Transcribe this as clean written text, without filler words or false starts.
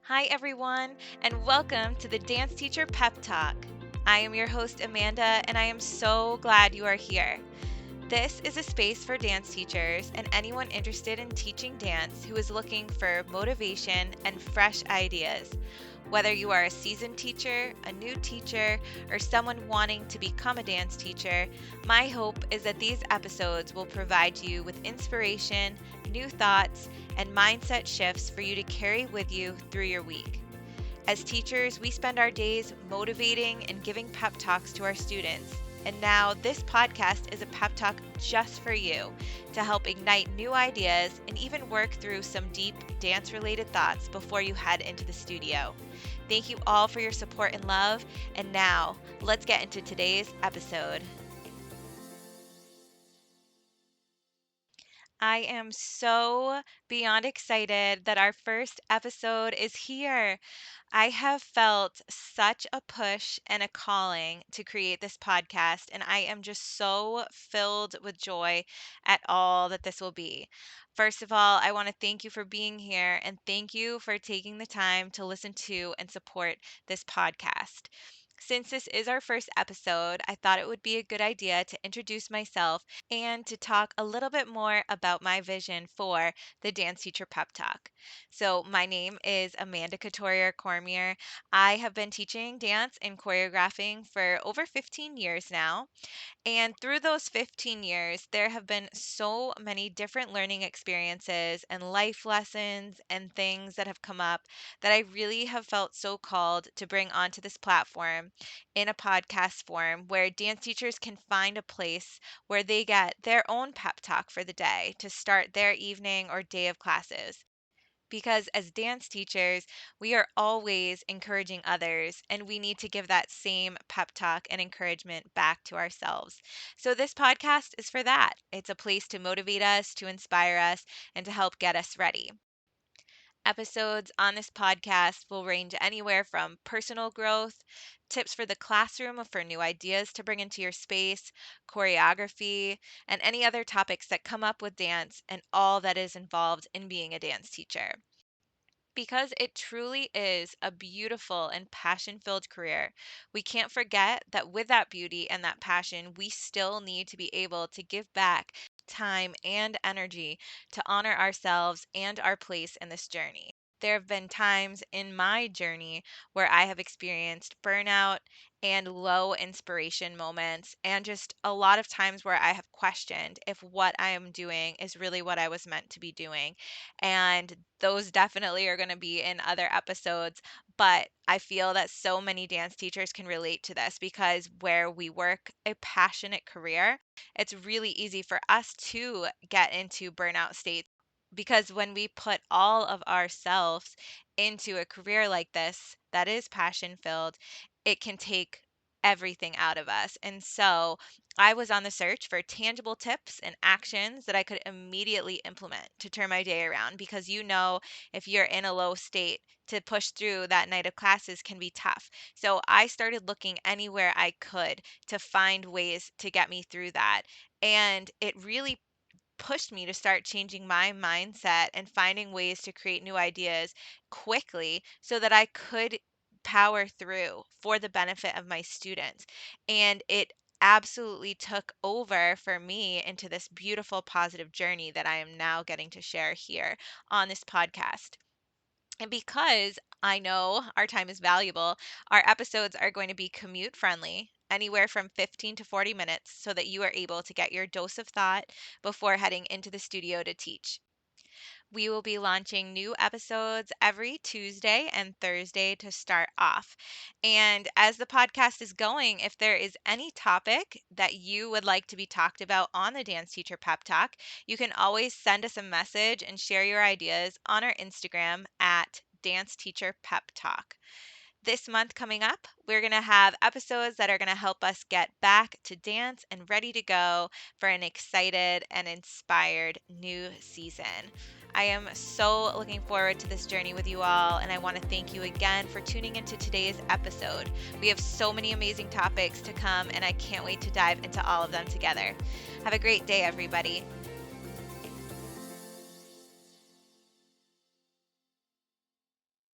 Hi, everyone, and welcome to the Dance Teacher Pep Talk. I am your host, Amanda, and I am so glad you are here. This is a space for dance teachers and anyone interested in teaching dance who is looking for motivation and fresh ideas. Whether you are a seasoned teacher, a new teacher, or someone wanting to become a dance teacher, my hope is that these episodes will provide you with inspiration, new thoughts, and mindset shifts for you to carry with you through your week. As teachers, we spend our days motivating and giving pep talks to our students. And now this podcast is a pep talk just for you to help ignite new ideas and even work through some deep dance related thoughts before you head into the studio. Thank you all for your support and love. And now let's get into today's episode. I am so beyond excited that our first episode is here. I have felt such a push and a calling to create this podcast, and I am just so filled with joy at all that this will be. First of all, I want to thank you for being here and thank you for taking the time to listen to and support this podcast. Since this is our first episode, I thought it would be a good idea to introduce myself and to talk a little bit more about my vision for the Dance Teacher Pep Talk. So, my name is Amanda Couturier Cormier. I have been teaching dance and choreographing for over 15 years now. And through those 15 years, there have been so many different learning experiences and life lessons and things that have come up that I really have felt so called to bring onto this platform in a podcast form where dance teachers can find a place where they get their own pep talk for the day to start their evening or day of classes. Because as dance teachers, we are always encouraging others, and we need to give that same pep talk and encouragement back to ourselves. So, this podcast is for that. It's a place to motivate us, to inspire us, and to help get us ready. Episodes on this podcast will range anywhere from personal growth, tips for the classroom for new ideas to bring into your space, choreography, and any other topics that come up with dance and all that is involved in being a dance teacher. Because it truly is a beautiful and passion filled career, we can't forget that with that beauty and that passion, we still need to be able to give back time and energy to honor ourselves and our place in this journey. There have been times in my journey where I have experienced burnout and low inspiration moments, and just a lot of times where I have questioned if what I am doing is really what I was meant to be doing. And those definitely are going to be in other episodes. But I feel that so many dance teachers can relate to this because where we work a passionate career, it's really easy for us to get into burnout states because when we put all of ourselves into a career like this that is passion filled, it can take everything out of us. And so I was on the search for tangible tips and actions that I could immediately implement to turn my day around because if you're in a low state, to push through that night of classes can be tough. So I started looking anywhere I could to find ways to get me through that. And it really pushed me to start changing my mindset and finding ways to create new ideas quickly so that I could power through for the benefit of my students. And it absolutely took over for me into this beautiful positive journey that I am now getting to share here on this podcast. And because I know our time is valuable, our episodes are going to be commute friendly, anywhere from 15 to 40 minutes, so that you are able to get your dose of thought before heading into the studio to teach. We will be launching new episodes every Tuesday and Thursday to start off. And as the podcast is going, if there is any topic that you would like to be talked about on the Dance Teacher Pep Talk, you can always send us a message and share your ideas on our Instagram at Dance Teacher Pep Talk. This month coming up, we're going to have episodes that are going to help us get back to dance and ready to go for an excited and inspired new season. I am so looking forward to this journey with you all, and I want to thank you again for tuning into today's episode. We have so many amazing topics to come, and I can't wait to dive into all of them together. Have a great day, everybody.